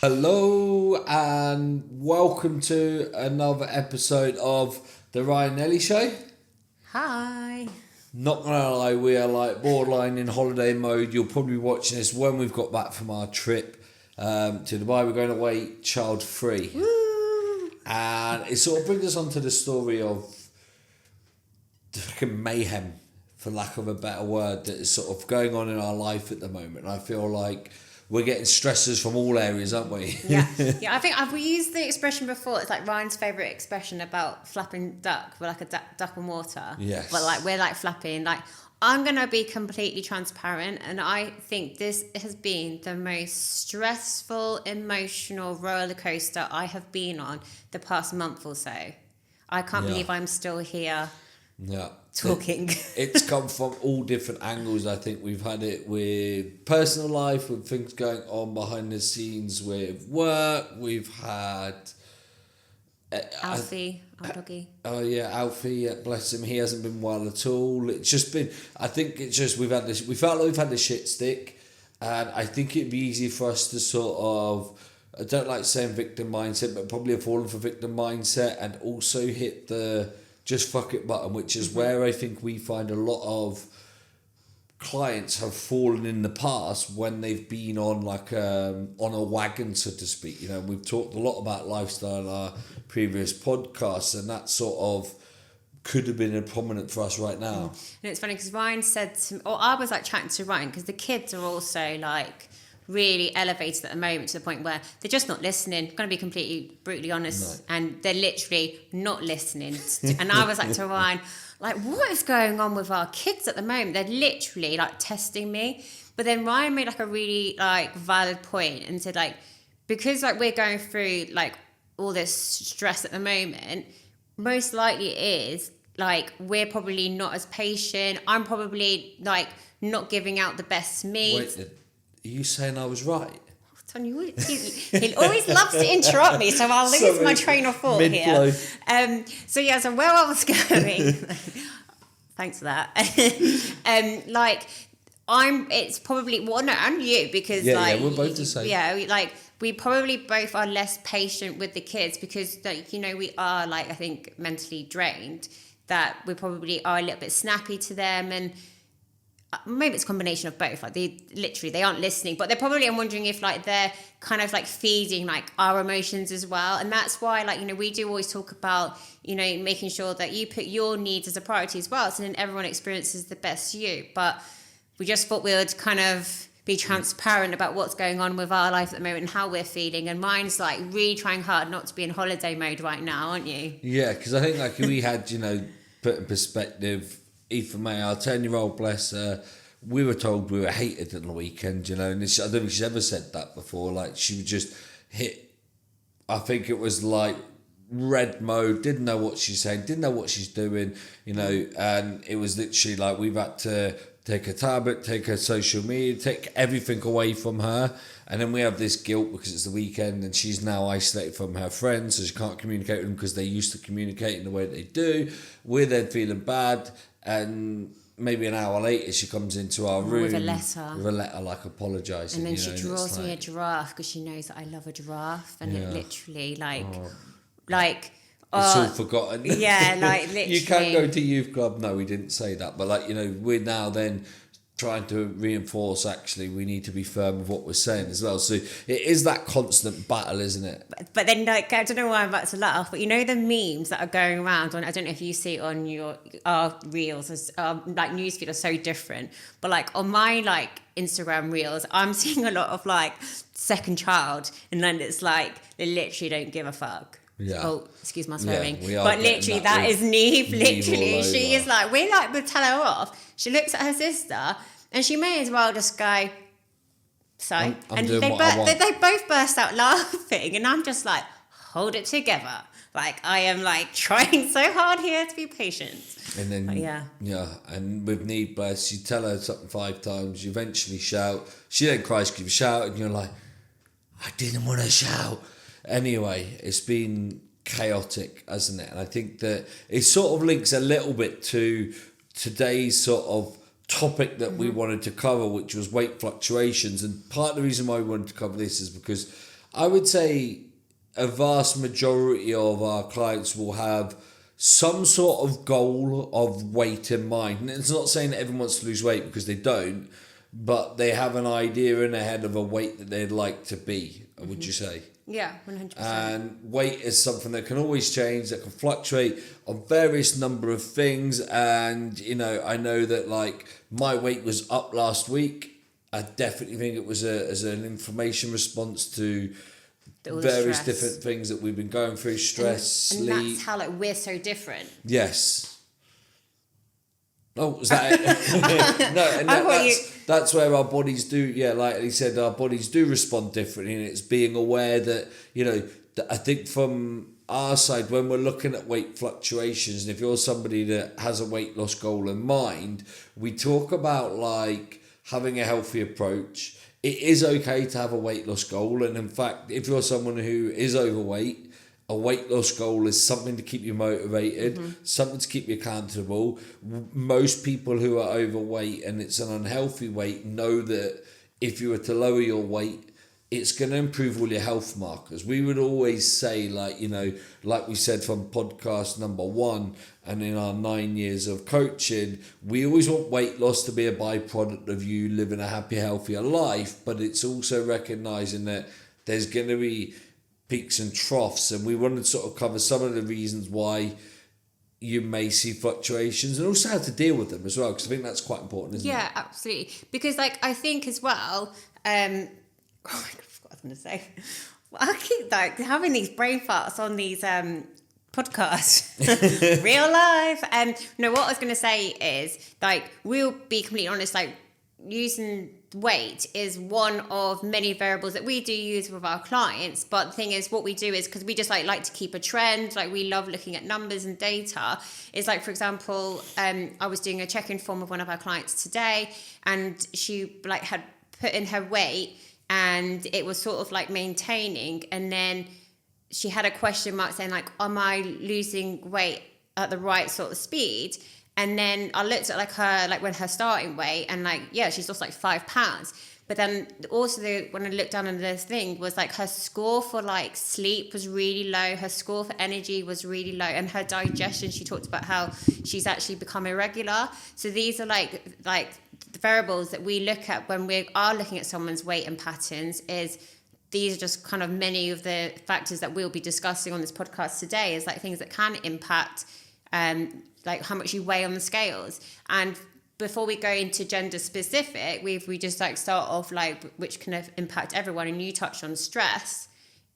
Hello and welcome to another episode of the Ryan and Elly Show. Hi. Not gonna lie, we are like borderline in holiday mode. You'll probably be watching this when we've got back from our trip to Dubai. We're going away child free. Woo. And it sort of brings us onto the story of the fucking mayhem, for lack of a better word, that is sort of going on in our life at the moment. And I feel like we're getting stressors from all areas, aren't we? Yeah. I think I've used the expression before. It's like Ryan's favourite expression about flapping duck. We're like a duck in water. Yes. But like we're like flapping. Like I'm going to be completely transparent, and I think this has been the most stressful, emotional roller coaster I have been on the past month or so. I can't believe I'm still here. Yeah. Talking. It's come from all different angles. I think we've had it with personal life, with things going on behind the scenes with work. We've had Alfie, our doggy. Oh yeah, Alfie, bless him, he hasn't been well at all. It's just been, I think it's just, we felt like we've had the shit stick, and I think it'd be easy for us to sort of, I don't like saying victim mindset, but probably have fallen for victim mindset and also hit the just fuck it button, which is where I think we find a lot of clients have fallen in the past when they've been on like on a wagon, so to speak. You know, we've talked a lot about lifestyle in our previous podcasts, and that sort of could have been prominent for us right now. And it's funny because Ryan said to me, or I was like chatting to Ryan, because the kids are also like really elevated at the moment to the point where they're just not listening. I'm going to be completely brutally honest, and they're literally not listening. And I was like to Ryan, like, what is going on with our kids at the moment? They're literally like testing me. But then Ryan made like a really like valid point and said like, because like we're going through like all this stress at the moment, most likely it is like we're probably not as patient. I'm probably like not giving out the best me. Wait, are you saying I was right? Tony, he always loves to interrupt me, so I'll lose my train of thought mid-flow here. So where I was going, thanks for that. It's probably, and you, because we're both the same. Yeah, we probably both are less patient with the kids because, like, you know, we are, like, I think mentally drained, that we probably are a little bit snappy to them, and maybe it's a combination of both. Like they aren't listening, but they're probably, I'm wondering if like they're kind of like feeding like our emotions as well. And that's why, like, you know, we do always talk about, you know, making sure that you put your needs as a priority as well, so then everyone experiences the best you. But we just thought we would kind of be transparent about what's going on with our life at the moment and how we're feeling. And mine's like really trying hard not to be in holiday mode right now, aren't you? Yeah, because I think like we had, you know, put in perspective, Ethan May, our 10-year-old, bless her, we were told we were hated on the weekend, you know, and I don't think she's ever said that before. Like, she would just hit, I think it was like red mode, didn't know what she's saying, didn't know what she's doing, you know, and it was literally like we've had to take her tablet, take her social media, take everything away from her. And then we have this guilt because it's the weekend and she's now isolated from her friends, so she can't communicate with them because they used to communicate in the way they do. We're then feeling bad, and maybe an hour later she comes into our room with a letter like apologising. And then she draws me a giraffe because she knows that I love a giraffe, and it literally it's all forgotten. Yeah, like literally. You can go to youth club. No, we didn't say that. But like, you know, we're now then trying to reinforce, actually, we need to be firm with what we're saying as well. So it is that constant battle, isn't it? But then, like, I don't know why I'm about to laugh, but you know the memes that are going around on, I don't know if you see it on our reels, like newsfeed are so different. But like on my like Instagram reels, I'm seeing a lot of like second child, and then it's like they literally don't give a fuck. Yeah. Oh, excuse my swearing. Yeah, but literally, that is Neve. Literally, she is like, we tell her off. She looks at her sister, and she may as well just go, so. I'm and doing they both burst out laughing, and I'm just like, hold it together. Like, I am like trying so hard here to be patient. And then, yeah, and with Neve, bless, you tell her something 5 times, you eventually shout. She then cries because you shout, and you're like, I didn't want to shout. Anyway, it's been chaotic, hasn't it? And I think that it sort of links a little bit to today's sort of topic that we wanted to cover, which was weight fluctuations. And part of the reason why we wanted to cover this is because I would say a vast majority of our clients will have some sort of goal of weight in mind. And it's not saying that everyone wants to lose weight, because they don't, but they have an idea in their head of a weight that they'd like to be, would you say? Yeah, 100%. And weight is something that can always change, that can fluctuate on various number of things. And, you know, I know that, like, my weight was up last week. I definitely think it was as an information response to various stress. different things that we've been going through, stress, and sleep. that's how, like, we're so different. Yes. Oh, was that it? No, and that's where our bodies do, like he said, our bodies do respond differently, and it's being aware that, you know, I think from our side, when we're looking at weight fluctuations, and if you're somebody that has a weight loss goal in mind, we talk about, like, having a healthy approach. It is okay to have a weight loss goal, and in fact, if you're someone who is overweight, a weight loss goal is something to keep you motivated, something to keep you accountable. Most people who are overweight and it's an unhealthy weight know that if you were to lower your weight, it's going to improve all your health markers. We would always say, like, you know, like we said from podcast number 1 and in our 9 years of coaching, we always want weight loss to be a byproduct of you living a happy, healthier life, but it's also recognizing that there's going to be peaks and troughs, and we wanted to sort of cover some of the reasons why you may see fluctuations and also how to deal with them as well, because I think that's quite important, isn't it? Yeah, absolutely. Because, like, I think as well, I forgot what I was going to say. Well, I keep, like, having these brain farts on these podcasts, real life. No, what I was going to say is, like, we'll be completely honest, like, using weight is one of many variables that we do use with our clients. But the thing is, what we do is, because we just like to keep a trend, like we love looking at numbers and data, is like, for example, I was doing a check-in form with one of our clients today, and she like had put in her weight and it was sort of like maintaining, and then she had a question mark saying, like, am I losing weight at the right sort of speed? And then I looked at, like, her, like, when her starting weight, and, like, yeah, she's lost like 5 pounds. But then also when I looked down on this thing was, like, her score for, like, sleep was really low. Her score for energy was really low, and her digestion, she talked about how she's actually become irregular. So these are like the variables that we look at when we are looking at someone's weight and patterns. Is these are just kind of many of the factors that we'll be discussing on this podcast today, is like things that can impact like how much you weigh on the scales. And before we go into gender specific, we just like start off like, which can impact everyone, and you touched on stress.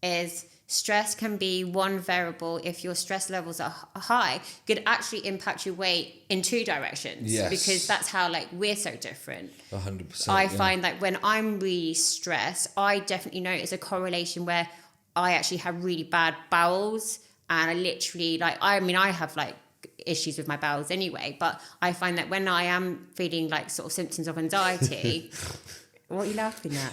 Is stress can be one variable. If your stress levels are high, could actually impact your weight in 2 directions. Yes. Because that's how, like, we're so different. 100%. I find that when I'm really stressed, I definitely notice a correlation where I actually have really bad bowels, and I literally, like, I mean, I have like issues with my bowels anyway, but I find that when I am feeling like sort of symptoms of anxiety, what are you laughing at?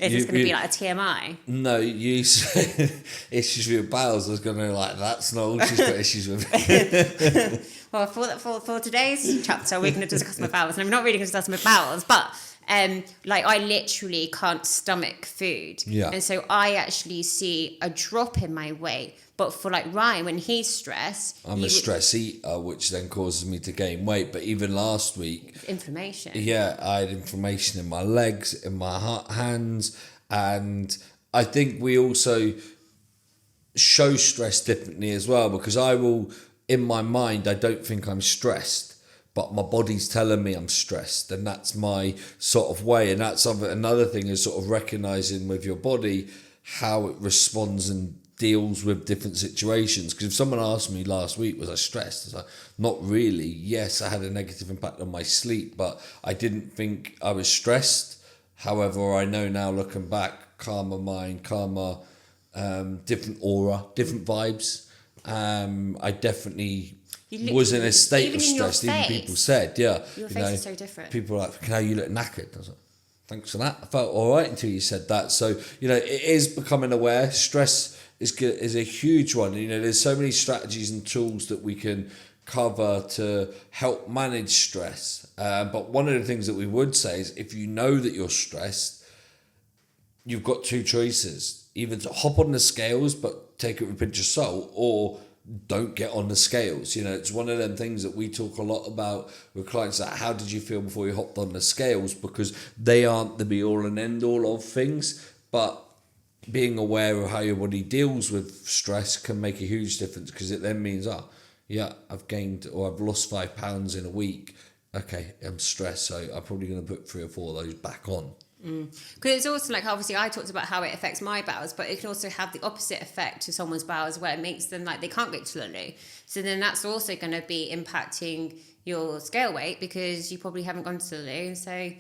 Is this going to be like a TMI? No, you said issues with your bowels. I was going to like, that's not all she's got issues with. Well, for today's chapter, we're going to discuss my bowels, and I'm not really going to discuss my bowels, but like, I literally can't stomach food. Yeah. And so I actually see a drop in my weight. But for like Ryan, when he's stressed, I'm a stress eater, which then causes me to gain weight. But even last week, inflammation. Yeah, I had inflammation in my legs, in my hands, and I think we also show stress differently as well, because I will, in my mind, I don't think I'm stressed, but my body's telling me I'm stressed, and that's my sort of way. And that's another thing, is sort of recognizing with your body how it responds and deals with different situations. Because if someone asked me last week, was I stressed? I was like, not really. Yes, I had a negative impact on my sleep, but I didn't think I was stressed. However, I know now, looking back, calmer mind, calmer, different aura, different vibes. I definitely was in a state of stress. Even people said, your face is so different. People were like, how you look knackered. I was like, thanks for that. I felt all right until you said that. So, you know, it is becoming aware. Stress is a huge one. You know, there's so many strategies and tools that we can cover to help manage stress. But one of the things that we would say is, if you know that you're stressed, you've got 2 choices. either to hop on the scales but take it with a pinch of salt, or don't get on the scales. You know, it's one of them things that we talk a lot about with clients, that how did you feel before you hopped on the scales, because they aren't the be all and end all of things, but being aware of how your body deals with stress can make a huge difference, because it then means, I've gained or I've lost 5 pounds in a week. Okay, I'm stressed, so I'm probably going to put 3 or 4 of those back on. Because it's also like, obviously I talked about how it affects my bowels, but it can also have the opposite effect to someone's bowels, where it makes them like they can't go to the loo. So then that's also going to be impacting your scale weight, because you probably haven't gone to the loo. So,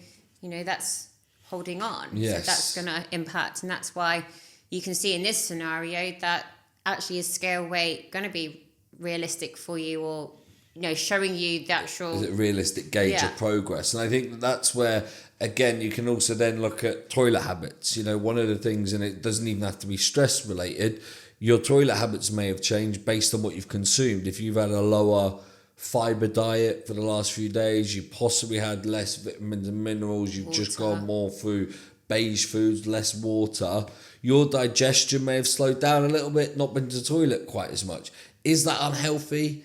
you know, that's holding on. Yes. So that's going to impact. And that's why you can see in this scenario that actually is scale weight going to be realistic for you, or, you know, showing you the actual... Is it a realistic gauge of progress? And I think that's where, again, you can also then look at toilet habits. You know, one of the things, and it doesn't even have to be stress related, your toilet habits may have changed based on what you've consumed. If you've had a lower fibre diet for the last few days, you possibly had less vitamins and minerals, you've just gone more through beige foods, less water, your digestion may have slowed down a little bit, not been to the toilet quite as much. Is that unhealthy?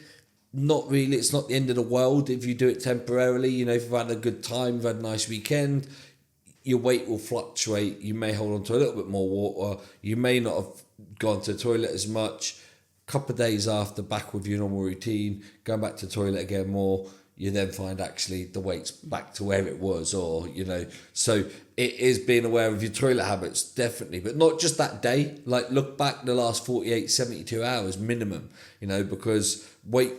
Not really. It's not the end of the world if you do it temporarily. You know, if you've had a good time, you've had a nice weekend, your weight will fluctuate. You may hold on to a little bit more water. You may not have gone to the toilet as much. A couple of days after, back with your normal routine, going back to the toilet again more, you then find actually the weight's back to where it was, or, you know, so it is being aware of your toilet habits, definitely, but not just that day. Like, look back the last 48, 72 hours minimum, you know, because weight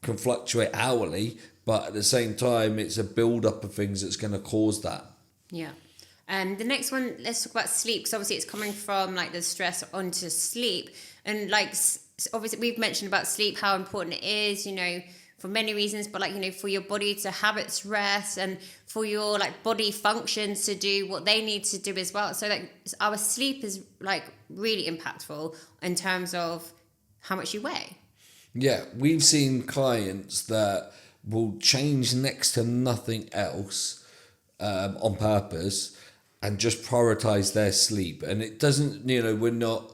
can fluctuate hourly, but at the same time, it's a build-up of things that's going to cause that. Yeah. The next one, let's talk about sleep, because obviously it's coming from like the stress onto sleep. And like, obviously we've mentioned about sleep, how important it is, you know, for many reasons, but like, you know, for your body to have its rest, and for your like body functions to do what they need to do as well. So like our sleep is like really impactful in terms of how much you weigh. Yeah, we've seen clients that will change next to nothing else on purpose and just prioritize their sleep. And it doesn't, you know, we're not,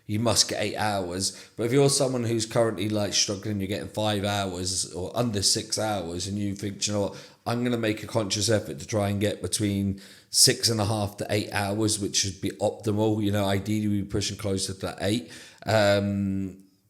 you must get 8 hours. But if you're someone who's currently like struggling, you're getting 5 hours or under 6 hours, and you think, you know what, I'm going to make a conscious effort to try and get between 6.5 to 8 hours, which should be optimal. You know, ideally we're pushing closer to that 8.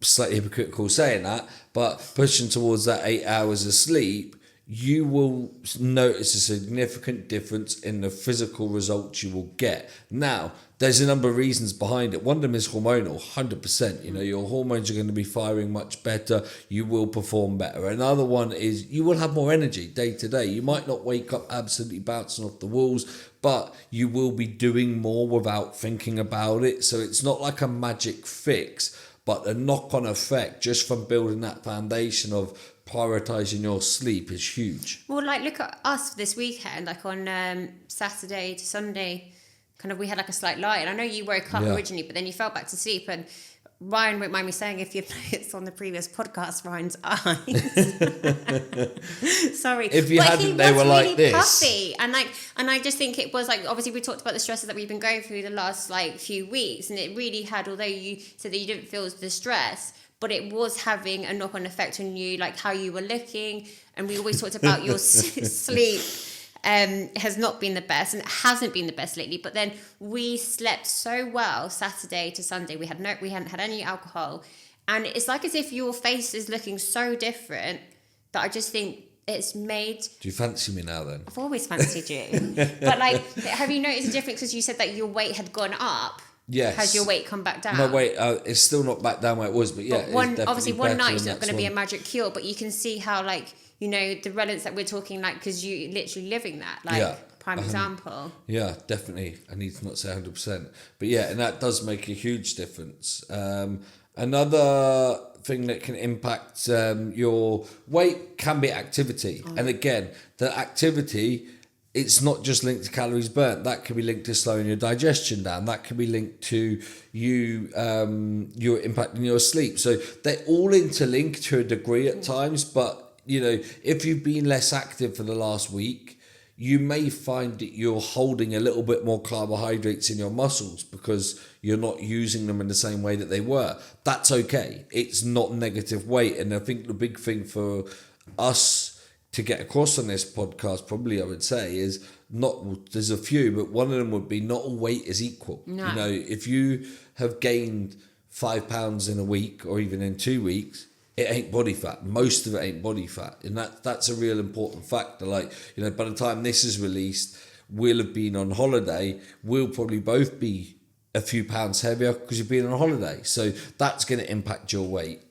Slightly hypocritical saying that, but pushing towards that 8 hours of sleep, you will notice a significant difference in the physical results you will get. Now, there's a number of reasons behind it. One of them is hormonal, 100%. You know, your hormones are going to be firing much better. You will perform better. Another one is you will have more energy day to day. You might not wake up absolutely bouncing off the walls, but you will be doing more without thinking about it. So it's not like a magic fix, but the knock-on effect just from building that foundation of prioritizing your sleep is huge. Well, like, look at us this weekend, like on Saturday to Sunday, kind of we had like a slight lie. And I know you woke up originally, but then you fell back to sleep. And Ryan won't mind me saying, if you've noticed on the previous podcast, Ryan's eyes. Sorry. If you hadn't, they were really like this. Puffy. And I just think it was like, obviously we talked about the stresses that we've been going through the last like few weeks. And it really had, although you said that you didn't feel the stress, but it was having a knock-on effect on you, like how you were looking. And we always talked about your sleep has not been the best, and it hasn't been the best lately. But then we slept so well Saturday to Sunday. We hadn't had any alcohol, and it's like as if your face is looking so different that I just think it's made. Do you fancy me now then? I've always fancied you, but like, have you noticed a difference? Because you said that your weight had gone up. Yes. Has your weight come back down? No, wait, it's still not back down where it was, but yeah. But obviously one night's not going to be a magic cure, but you can see how, like, you know, the relevance that we're talking, like, because you literally living that, like, prime example. Yeah, definitely. I need to not say 100%. But yeah, and that does make a huge difference. Another thing that can impact your weight can be activity. Oh. And again, the activity, it's not just linked to calories burnt. That can be linked to slowing your digestion down. That can be linked to you, your impact on your sleep. So they all interlink to a degree at times. But, you know, if you've been less active for the last week, you may find that you're holding a little bit more carbohydrates in your muscles because you're not using them in the same way that they were. That's okay. It's not negative weight. And I think the big thing for us to get across on this podcast, probably I would say, is not, there's a few, but one of them would be not all weight is equal. No. You know, if you have gained 5 pounds in a week or even in 2 weeks, it ain't body fat. Most of it ain't body fat. And that's a real important factor. Like, you know, by the time this is released, we'll have been on holiday. We'll probably both be a few pounds heavier because you've been on holiday. So that's going to impact your weight.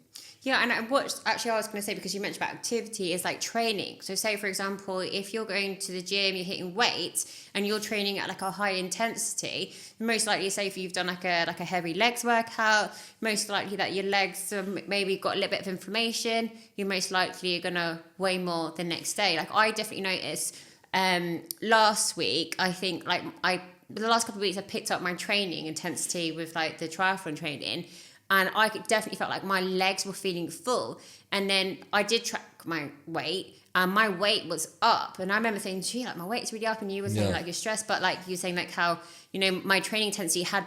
Yeah, and what actually I was going to say, because you mentioned about activity, is like training. So say, for example, if you're going to the gym, you're hitting weights and you're training at like a high intensity, most likely, say if you've done like a heavy legs workout, most likely that your legs maybe got a little bit of inflammation, you're most likely going to weigh more the next day. Like I definitely noticed last week, I think the last couple of weeks I picked up my training intensity with like the triathlon training. And I definitely felt like my legs were feeling full. And then I did track my weight, and my weight was up. And I remember saying, gee, like my weight's really up. And you were saying like you're stressed, but like you're saying like how, you know, my training intensity had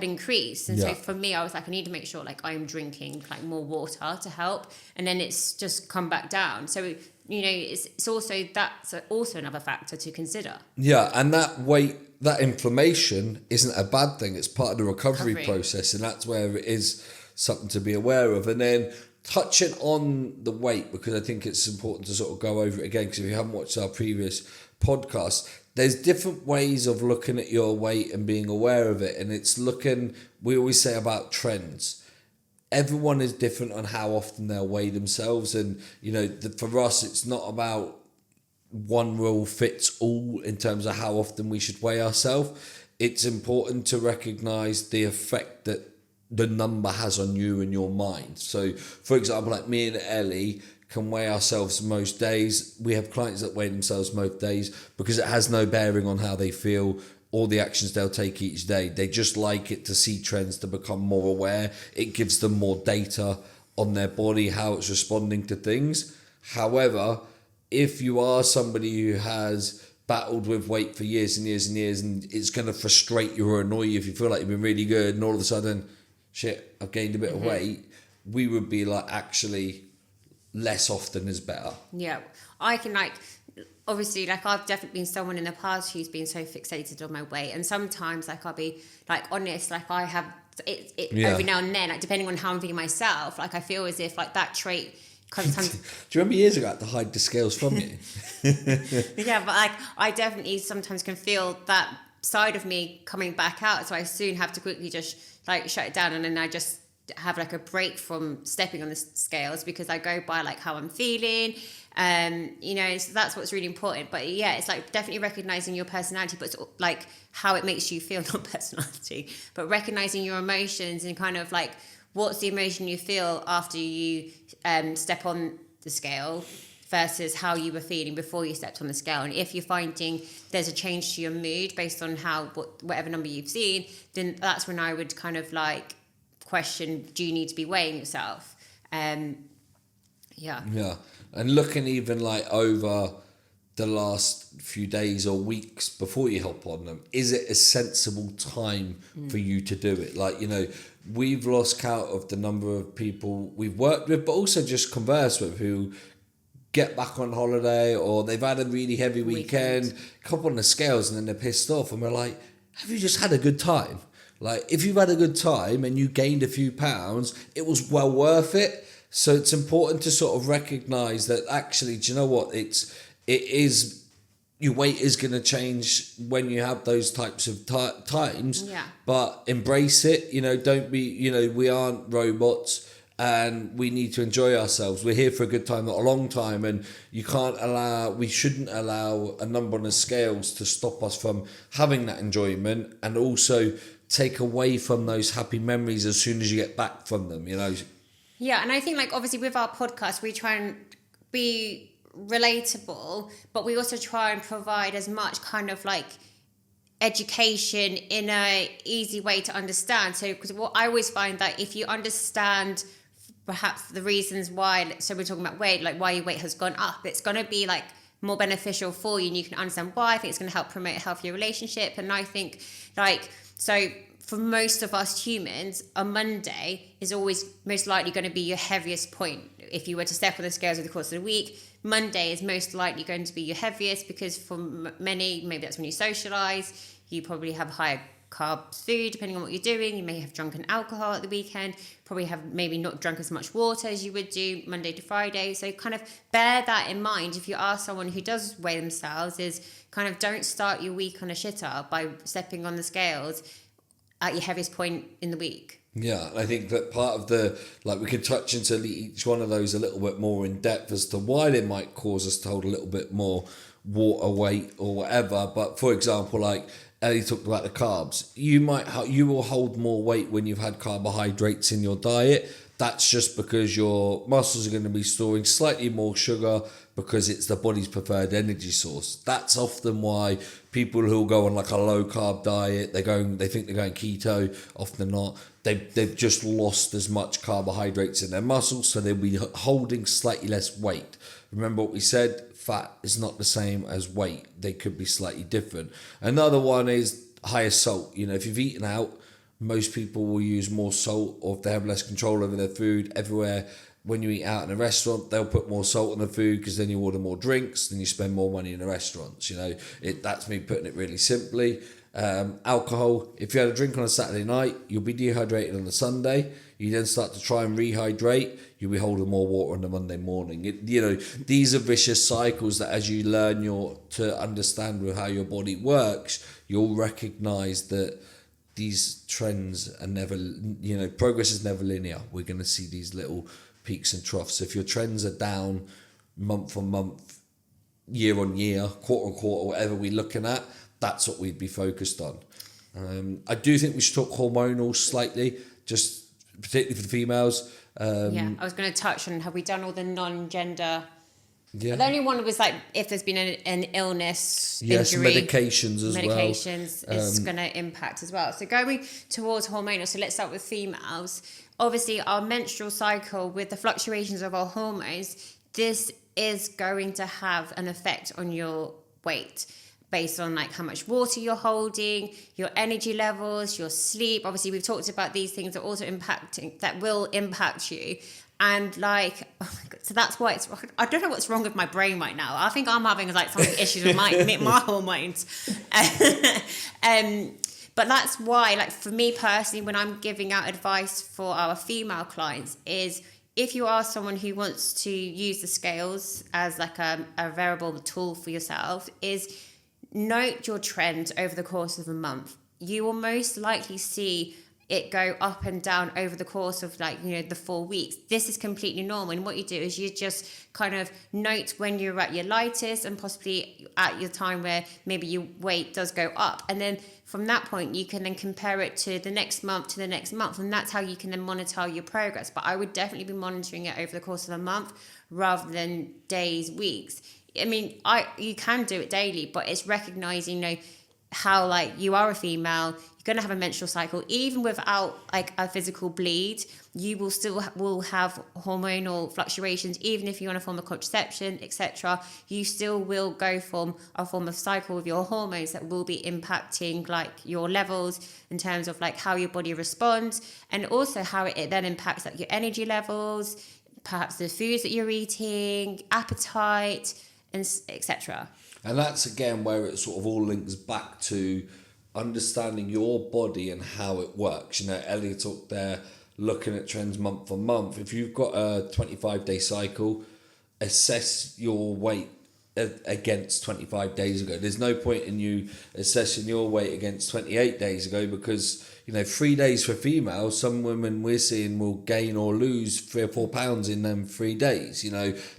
increased. And so for me, I was like, I need to make sure like I'm drinking like more water to help. And then it's just come back down. So, you know, it's also, that's also another factor to consider. Yeah, and that weight, that inflammation isn't a bad thing. It's part of the recovery process, and that's where it is something to be aware of. And then touching on the weight, because I think it's important to sort of go over it again, because if you haven't watched our previous podcast, there's different ways of looking at your weight and being aware of it. And it's we always say about trends. Everyone is different on how often they'll weigh themselves. And, you know, for us, it's not about one rule fits all in terms of how often we should weigh ourselves. It's important to recognize the effect that the number has on you and your mind. So, for example, like me and Elly can weigh ourselves most days. We have clients that weigh themselves most days because it has no bearing on how they feel or the actions they'll take each day. They just like it to see trends, to become more aware. It gives them more data on their body, how it's responding to things. However, if you are somebody who has battled with weight for years and years and years, and it's going to frustrate you or annoy you if you feel like you've been really good and all of a sudden, shit, I've gained a bit of weight, we would be like, actually, less often is better. Yeah, I can obviously, like I've definitely been someone in the past who's been so fixated on my weight, and sometimes like I'll be like honest, like I have it every now and then, like depending on how I'm feeling myself, like I feel as if like that trait comes. Do you remember years ago I had to hide the scales from you? Yeah, but like I definitely sometimes can feel that side of me coming back out, so I soon have to quickly just like shut it down, and then I just have like a break from stepping on the scales because I go by like how I'm feeling. You know, so that's what's really important. But yeah, it's like definitely recognizing your personality, but it's like how it makes you feel, not personality, but recognizing your emotions and kind of like what's the emotion you feel after you step on the scale versus how you were feeling before you stepped on the scale. And if you're finding there's a change to your mood based on whatever number you've seen, then that's when I would kind of like question, do you need to be weighing yourself? Yeah, and looking even like over the last few days or weeks before you hop on them, is it a sensible time for you to do it? Like, you know, we've lost count of the number of people we've worked with, but also just converse with, who get back on holiday or they've had a really heavy weekend, come on the scales and then they're pissed off, and we're like, have you just had a good time? Like, if you've had a good time and you gained a few pounds, it was well worth it. So it's important to sort of recognise that actually, do you know what? It is, your weight is going to change when you have those types of times. Yeah. But embrace it. You know, don't be, you know, we aren't robots and we need to enjoy ourselves. We're here for a good time, not a long time. And we shouldn't allow a number on the scales to stop us from having that enjoyment, and also take away from those happy memories as soon as you get back from them, you know. Yeah, and I think like obviously with our podcast we try and be relatable, but we also try and provide as much kind of like education in a easy way to understand. So because what I always find that if you understand perhaps the reasons why, so we're talking about weight, like why your weight has gone up, it's going to be like more beneficial for you, and you can understand why. I think it's going to help promote a healthier relationship. And I think, like, so for most of us humans, a Monday is always most likely going to be your heaviest point. If you were to step on the scales over the course of the week, Monday is most likely going to be your heaviest, because for many, maybe that's when you socialize, you probably have higher carb food depending on what you're doing. You may have drunken alcohol at the weekend, probably have maybe not drunk as much water as you would do Monday to Friday. So kind of bear that in mind if you are someone who does weigh themselves, is kind of don't start your week on a shitter by stepping on the scales at your heaviest point in the week. Yeah, I think that part of the, like, we could touch into each one of those a little bit more in depth as to why they might cause us to hold a little bit more water weight or whatever. But for example, like Elly talked about the carbs, you will hold more weight when you've had carbohydrates in your diet. That's just because your muscles are going to be storing slightly more sugar because it's the body's preferred energy source. That's often why people who go on like a low carb diet, they think they're going keto, often not. They've just lost as much carbohydrates in their muscles, so they'll be holding slightly less weight. Remember what we said, fat is not the same as weight. They could be slightly different. Another one is higher salt. You know, if you've eaten out, most people will use more salt, or if they have less control over their food. Everywhere, when you eat out in a restaurant, they'll put more salt on the food because then you order more drinks, then you spend more money in the restaurants. You know, that's me putting it really simply. Alcohol, if you had a drink on a Saturday night, you'll be dehydrated on the Sunday. You then start to try and rehydrate, you'll be holding more water on the Monday morning. These are vicious cycles that as you learn to understand with how your body works, you'll recognize that these trends are never, progress is never linear. We're going to see these little peaks and troughs. If your trends are down month on month, year on year, quarter on quarter, whatever we're looking at, that's what we'd be focused on. I do think we should talk hormonal slightly, just particularly for the females. I was going to touch on, have we done all the non-gender? Yeah. The only one was like if there's been an illness, yes, injury, medications as well. Is going to impact as well. So going towards hormonal, so let's start with females. Obviously, our menstrual cycle, with the fluctuations of our hormones, this is going to have an effect on your weight, based on like how much water you're holding, your energy levels, your sleep. Obviously, we've talked about these things that will impact you. And like, oh my God, so that's why I don't know what's wrong with my brain right now. I think I'm having like some issues with my hormones. But that's why, like for me personally, when I'm giving out advice for our female clients, is if you are someone who wants to use the scales as like a variable tool for yourself, is note your trends over the course of a month. You will most likely see it go up and down over the course of the 4 weeks. This is completely normal. And what you do is you just kind of note when you're at your lightest and possibly at your time where maybe your weight does go up. And then from that point, you can then compare it to the next month. And that's how you can then monitor your progress. But I would definitely be monitoring it over the course of a month rather than days, weeks. I mean, you can do it daily, but it's recognizing, how like you are a female, you're going to have a menstrual cycle. Even without like a physical bleed, you will still will have hormonal fluctuations. Even if you're on a form of contraception, etc., you still will go from a form of cycle with your hormones that will be impacting like your levels in terms of like how your body responds, and also how it then impacts like your energy levels, perhaps the foods that you're eating, appetite, and etc. And that's again where it sort of all links back to understanding your body and how it works. Elly talked there, looking at trends month on month. If you've got a 25-day cycle, assess your weight against 25 days ago. There's no point in you assessing your weight against 28 days ago, because 3 days for females, some women we're seeing will gain or lose 3 or 4 pounds in them 3 days.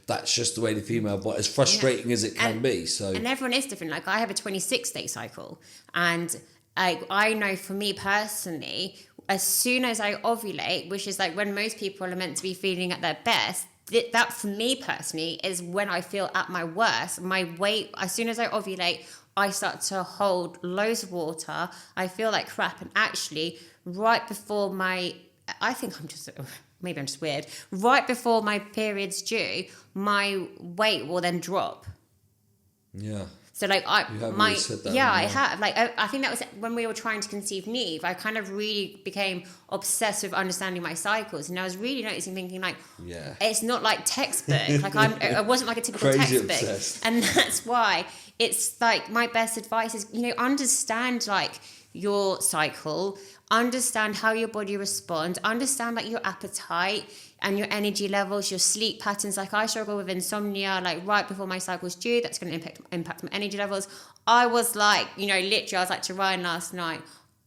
That's just the way the female body, as frustrating as it can be. So, and everyone is different. Like I have a 26-day cycle, and I know for me personally, as soon as I ovulate, which is like when most people are meant to be feeling at their best, that for me personally is when I feel at my worst. My weight, as soon as I ovulate, I start to hold loads of water. I feel like crap. And actually, right before maybe I'm just weird. Right before my period's due, my weight will then drop. Yeah. So like You have always said that, I haven't you? have like I think that was when we were trying to conceive Neve. I kind of really became obsessed with understanding my cycles, and I was really noticing, thinking like, Yeah. it's not like textbook. Like I wasn't like a typical Crazy textbook, obsessed. and that's why it's like my best advice is, you know, understand like your cycle, understand how your body responds, understand like your appetite and your energy levels, your sleep patterns. Like I struggle with insomnia, like right before my cycle's due, that's going to impact my energy levels. I was like, you know, literally, I was like to Ryan last night,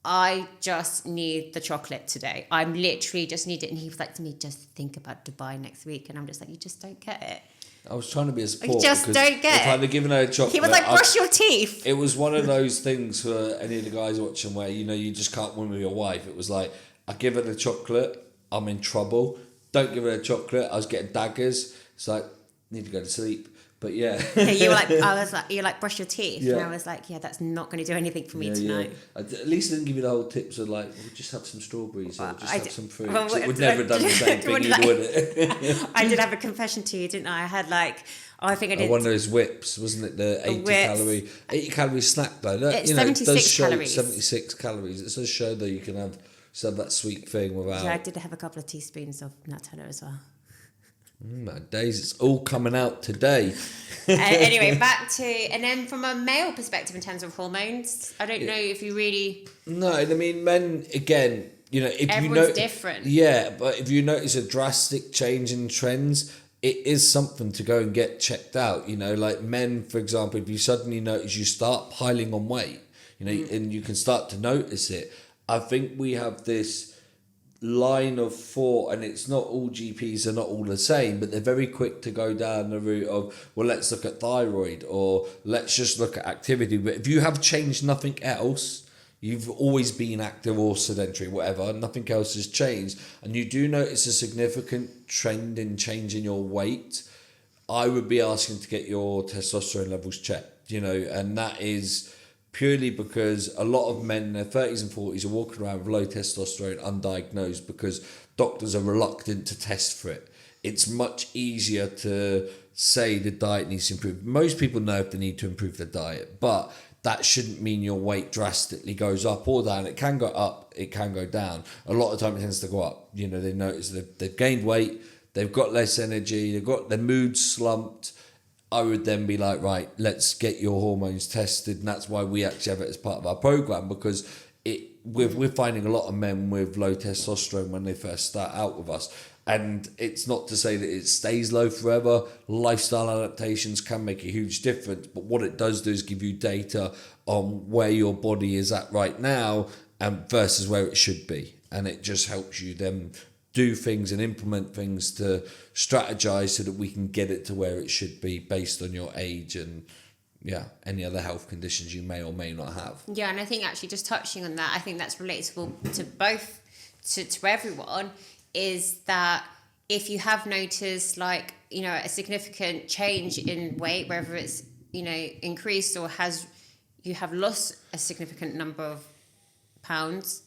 I just need the chocolate today. I'm literally just need it. And he was like to me, just think about Dubai next week. And I'm just like, you just don't get it. I was trying to be a support. You just because don't get if I'd have given her a chocolate, He was like, brush your teeth. It was one of those things for any of the guys watching where, you know, you just can't win with your wife. It was like, I give her the chocolate, I'm in trouble. Don't give her the chocolate, I was getting daggers. It's like, need to go to sleep. But yeah. You were like, you're like, brush your teeth. Yeah. And I was like, yeah, that's not going to do anything for me tonight. Yeah. At least I didn't give you the whole tips of like, we'll just have some strawberries or just have some fruit. Well, We'd never have done the same thing, would it? I did have a confession to you, didn't I? I had like, I think I did. One of those whips, wasn't it? The 80 calorie snack though. It's you know, 76 it does show calories. 76 calories. It does show that you can have that sweet thing without. Yeah, I did have a couple of teaspoons of Nutella as well. My days, it's all coming out today. Anyway, back to, and then from a male perspective in terms of hormones, I don't know if you really. No, I mean, men, again, you know, if everyone's you know, different. Yeah, but if you notice a drastic change in trends, it is something to go and get checked out. You know, like men, for example, if you suddenly notice you start piling on weight, you know, and you can start to notice it. I think we have this line of thought, and it's not all GPs are not all the same, but they're very quick to go down the route of, well, let's look at thyroid or let's just look at activity. But if you have changed nothing else, you've always been active or sedentary, whatever, nothing else has changed, and you do notice a significant trend in changing your weight, I would be asking to get your testosterone levels checked, you know, and that is purely because a lot of men in their 30s and 40s are walking around with low testosterone undiagnosed because doctors are reluctant to test for it. It's much easier to say the diet needs to improve. Most people know if they need to improve their diet, but that shouldn't mean your weight drastically goes up or down. It can go up, it can go down. A lot of the time it tends to go up. You know, they notice they've gained weight, they've got less energy, they've got their mood slumped. I would then be like, right, let's get your hormones tested. And that's why we actually have it as part of our program, because we're finding a lot of men with low testosterone when they first start out with us. And it's not to say that it stays low forever. Lifestyle adaptations can make a huge difference. But what it does do is give you data on where your body is at right now and versus where it should be. And it just helps you then do things and implement things to strategize so that we can get it to where it should be based on your age and any other health conditions you may or may not have. Yeah, and I think actually just touching on that, I think that's relatable to both, to everyone, is that if you have noticed like, you know, a significant change in weight, whether it's, you know, increased or you have lost a significant number of pounds.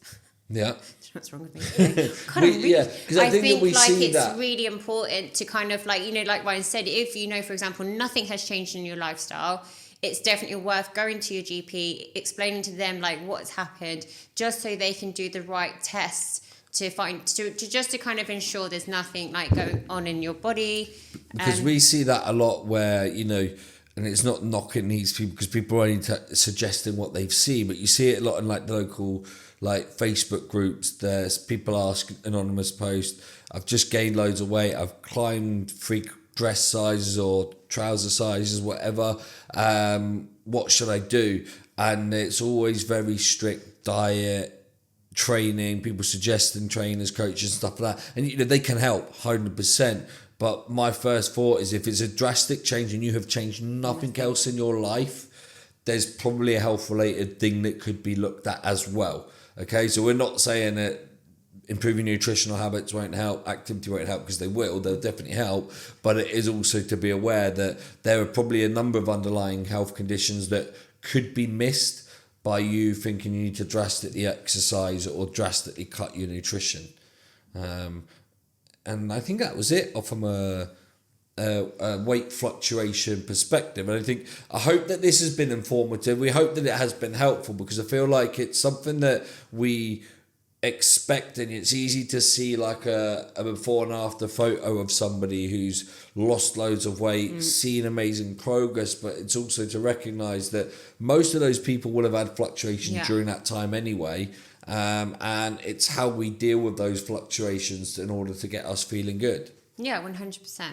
Yeah. What's wrong with me? Because I think that we like see it's that. really important to kind of like, you know, like Ryan said, if you know, for example, nothing has changed in your lifestyle, it's definitely worth going to your GP, explaining to them like what's happened, just so they can do the right tests to just to kind of ensure there's nothing like going on in your body. Because we see that a lot where, you know, and it's not knocking these people because people are only suggesting what they've seen, but you see it a lot in like the local like Facebook groups. There's people ask anonymous post, I've just gained loads of weight, I've climbed 3 dress sizes or trouser sizes, whatever, what should I do? And it's always very strict diet, training, people suggesting trainers, coaches, stuff like that, and you know they can help 100%. But my first thought is if it's a drastic change and you have changed nothing else in your life, there's probably a health related thing that could be looked at as well. Okay, so we're not saying that improving nutritional habits won't help, activity won't help, because they'll definitely help, but it is also to be aware that there are probably a number of underlying health conditions that could be missed by you thinking you need to drastically exercise or drastically cut your nutrition. And I think that was it from a weight fluctuation perspective. And I hope that this has been informative. We hope that it has been helpful, because I feel like it's something that we expect, and it's easy to see like a before and after photo of somebody who's lost loads of weight, seen amazing progress, but it's also to recognize that most of those people would have had fluctuations during that time anyway, and it's how we deal with those fluctuations in order to get us feeling good. 100%.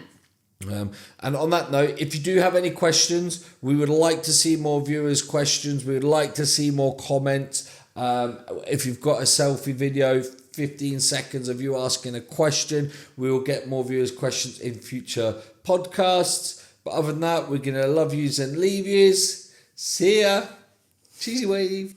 And on that note, if you do have any questions, we would like to see more viewers' questions. We would like to see more comments. If you've got a selfie video, 15 seconds of you asking a question, we will get more viewers' questions in future podcasts. But other than that, we're going to love yous and leave yous. See ya. Cheesy wave.